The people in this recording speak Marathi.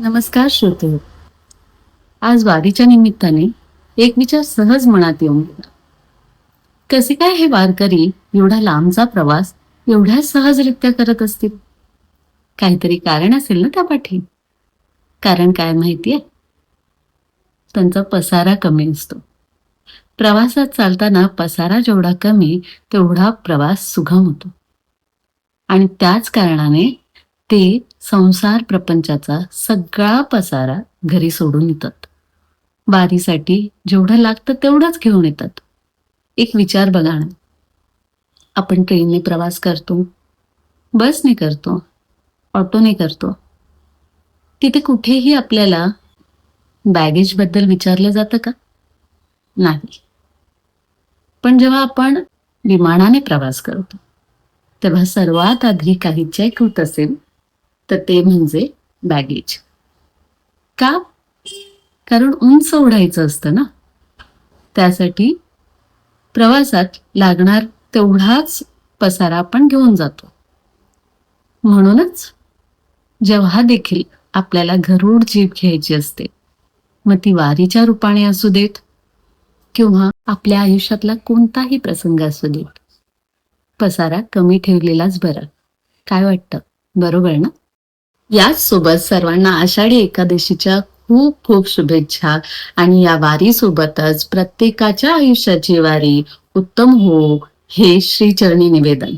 नमस्कार श्रोते. आज वारीच्या निमित्ताने एक विचार सहज मनात येऊन गेला. कसे काय हे वारकरी एवढा लांबचा प्रवास एवढ्या सहजरित्या करत असतील? काहीतरी कारण असेल ना त्या पाठी. कारण काय माहितीये? त्यांचा पसारा कमी असतो. प्रवासात चालताना पसारा जेवढा कमी तेवढा प्रवास सुगम होतो. आणि त्याच कारणाने ते संसार प्रपंचाचा सगळा पसारा घरी सोडून येतात. वारीसाठी जेवढं लागतं तेवढंच घेऊन येतात. एक विचार बघा ना, आपण ट्रेनने प्रवास करतो, बसने करतो, ऑटोने करतो. तिथे कुठेही आपल्याला बॅगेज बद्दल विचारलं जातं का? नाही. पण जेव्हा आपण विमानाने प्रवास करतो, तेव्हा सर्वात आधी काही चेक होत असेल तर ते म्हणजे बॅगेज. का? कारण उंच ओढायचं असतं ना. त्यासाठी प्रवासात लागणार तेवढाच पसारा आपण घेऊन जातो. म्हणूनच जेव्हा देखील आपल्याला घरूड जीभ घ्यायची असते, मग ती वारीच्या रूपाने असू देत किंवा आपल्या आयुष्यातला कोणताही प्रसंग असू देत, पसारा कमी ठेवलेलाच बरा. काय वाटतं? बरोबर ना? याच सोबत सर्वांना आषाढी एकादशीच्या खूप खूप शुभेच्छा. आणि या वारी सोबतच प्रत्येकाच्या आयुष्याची वारी उत्तम हो, हे श्रीचरणी निवेदन.